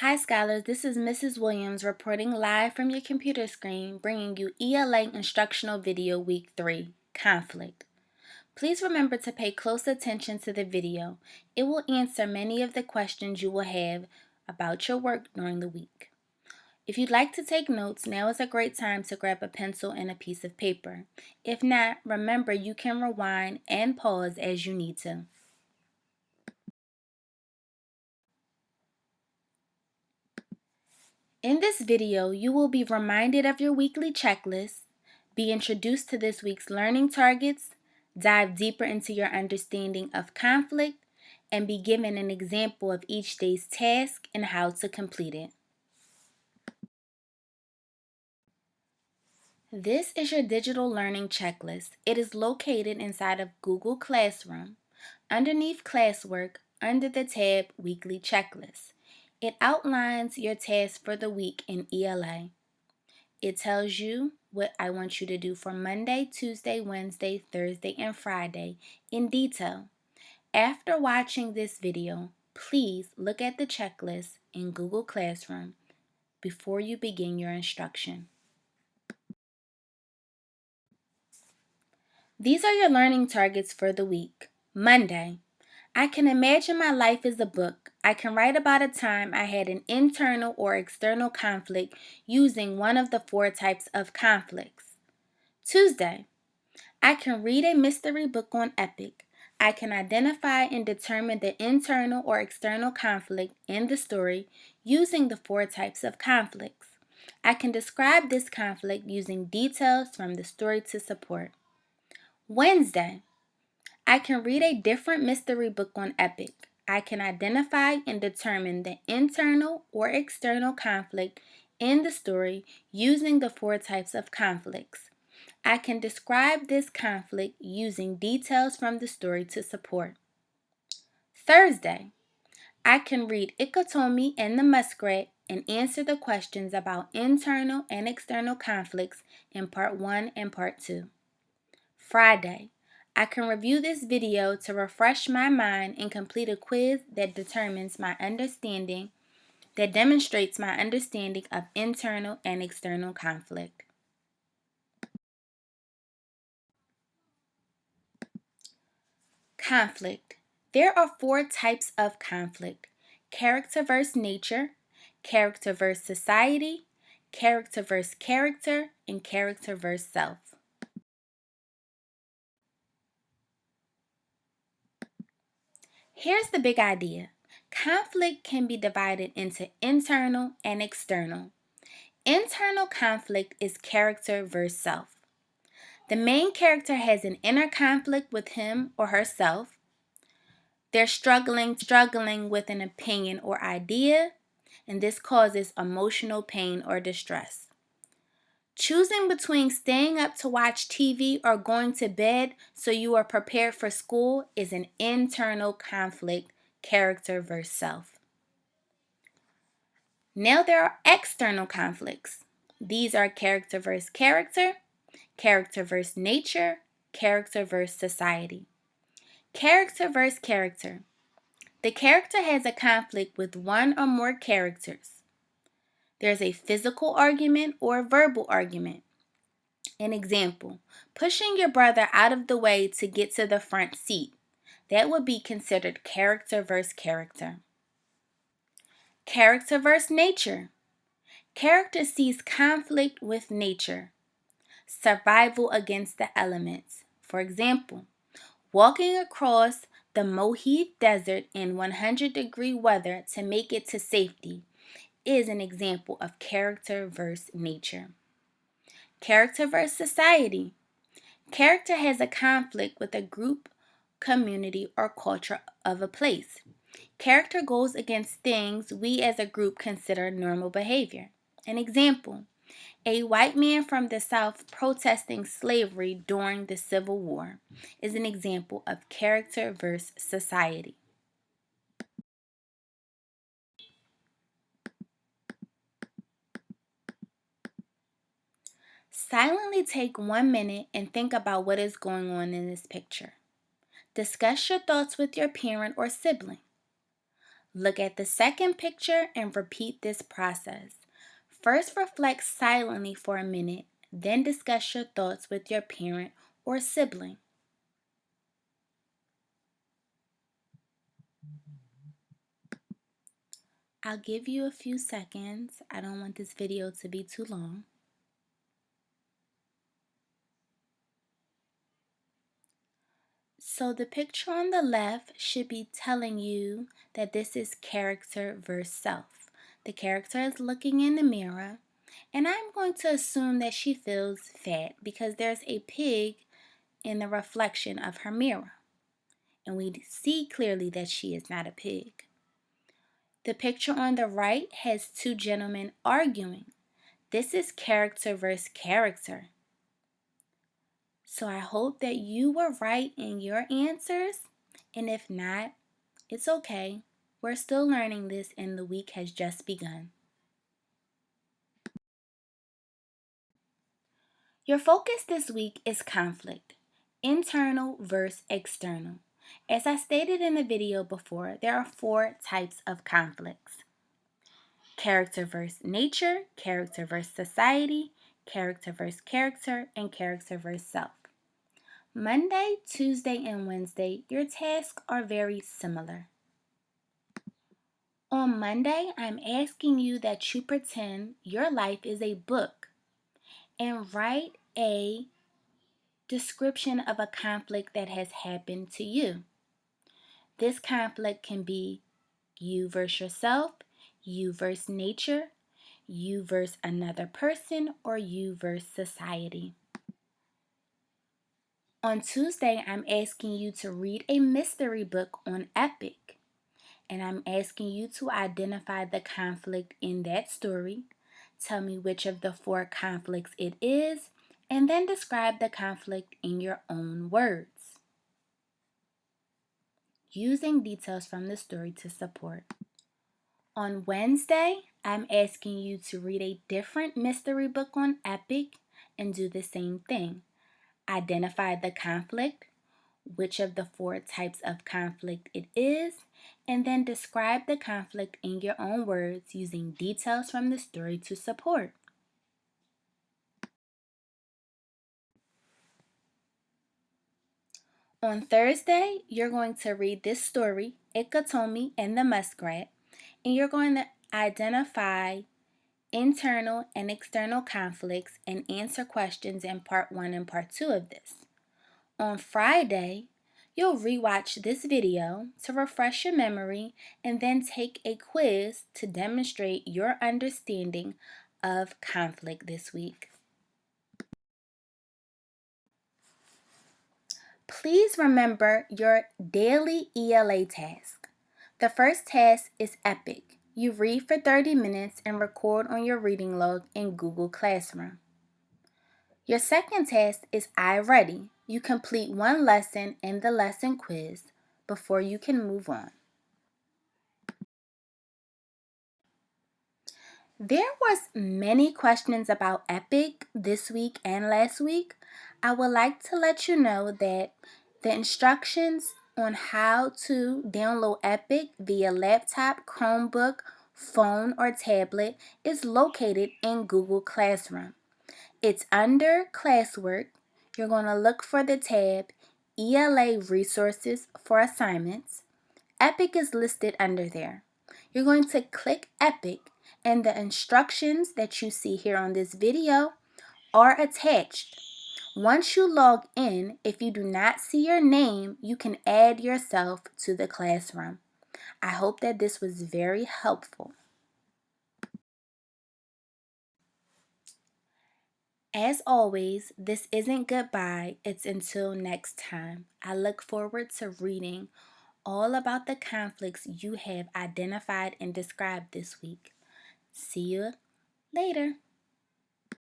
Hi scholars, this is Mrs. Williams reporting live from your computer screen, bringing you ELA Instructional Video Week 3, Conflict. Please remember to pay close attention to the video. It will answer many of the questions you will have about your work during the week. If you'd like to take notes, now is a great time to grab a pencil and a piece of paper. If not, remember you can rewind and pause as you need to. In this video, you will be reminded of your weekly checklist, be introduced to this week's learning targets, dive deeper into your understanding of conflict, and be given an example of each day's task and how to complete it. This is your digital learning checklist. It is located inside of Google Classroom, underneath Classwork, under the tab Weekly Checklist. It outlines your tasks for the week in ELA. It tells you what I want you to do for Monday, Tuesday, Wednesday, Thursday, and Friday in detail. After watching this video, please look at the checklist in Google Classroom before you begin your instruction. These are your learning targets for the week. Monday, I can imagine my life as a book. I can write about a time I had an internal or external conflict using one of the 4 types of conflicts. Tuesday, I can read a mystery book on Epic. I can identify and determine the internal or external conflict in the story using the 4 types of conflicts. I can describe this conflict using details from the story to support. Wednesday, I can read a different mystery book on Epic. I can identify and determine the internal or external conflict in the story using the 4 types of conflicts. I can describe this conflict using details from the story to support. Thursday, I can read Ikotomi and the Muskrat and answer the questions about internal and external conflicts in Part 1 and Part 2. Friday, I can review this video to refresh my mind and complete a quiz that demonstrates my understanding of internal and external conflict. Conflict. There are 4 types of conflict: character versus nature, character versus society, character versus character, and character versus self. Here's the big idea. Conflict can be divided into internal and external. Internal conflict is character versus self. The main character has an inner conflict with him or herself. They're struggling with an opinion or idea, and this causes emotional pain or distress. Choosing between staying up to watch TV or going to bed so you are prepared for school is an internal conflict, character versus self. Now there are external conflicts. These are character versus character, character versus nature, character versus society. Character versus character. The character has a conflict with one or more characters. There's a physical argument or a verbal argument. An example, pushing your brother out of the way to get to the front seat. That would be considered character versus character. Character versus nature. Character sees conflict with nature. Survival against the elements. For example, walking across the Mojave Desert in 100-degree weather to make it to safety is an example of character versus nature. Character versus society. Character has a conflict with a group, community, or culture of a place. Character goes against things we as a group consider normal behavior. An example, a white man from the South protesting slavery during the Civil War is an example of character versus society. Silently take 1 minute and think about what is going on in this picture. Discuss your thoughts with your parent or sibling. Look at the second picture and repeat this process. First, reflect silently for a minute, then discuss your thoughts with your parent or sibling. I'll give you a few seconds. I don't want this video to be too long. So the picture on the left should be telling you that this is character versus self. The character is looking in the mirror, and I'm going to assume that she feels fat because there's a pig in the reflection of her mirror. And we see clearly that she is not a pig. The picture on the right has two gentlemen arguing. This is character versus character. So I hope that you were right in your answers, and if not, it's okay. We're still learning this and the week has just begun. Your focus this week is conflict, internal versus external. As I stated in the video before, there are 4 types of conflicts: character versus nature, character versus society, character versus character, and character versus self. Monday, Tuesday, and Wednesday, your tasks are very similar. On Monday, I'm asking you that you pretend your life is a book and write a description of a conflict that has happened to you. This conflict can be you versus yourself, you versus nature, you versus another person, or you versus society. On Tuesday, I'm asking you to read a mystery book on Epic, and I'm asking you to identify the conflict in that story. Tell me which of the 4 conflicts it is, and then describe the conflict in your own words, using details from the story to support. On Wednesday, I'm asking you to read a different mystery book on Epic and do the same thing. Identify the conflict, which of the 4 types of conflict it is, and then describe the conflict in your own words using details from the story to support. On Thursday, you're going to read this story, Ikatomi and the Muskrat, and you're going to identify internal and external conflicts and answer questions in part 1 and part 2 of this. On Friday, you'll rewatch this video to refresh your memory and then take a quiz to demonstrate your understanding of conflict this week. Please remember your daily ELA task. The first task is epic. You read for 30 minutes and record on your reading log in Google Classroom. Your second task is iReady. You complete 1 lesson and the lesson quiz before you can move on. There was many questions about Epic this week and last week. I would like to let you know that the instructions on how to download Epic via laptop, Chromebook, phone, or tablet is located in Google Classroom. It's under classwork. You're going to look for the tab ELA Resources for Assignments. Epic is listed under there. You're going to click Epic, and the instructions that you see here on this video are attached. Once you log in, if you do not see your name, you can add yourself to the classroom. I hope that this was very helpful. As always, this isn't goodbye, it's until next time. I look forward to reading all about the conflicts you have identified and described this week. See you later.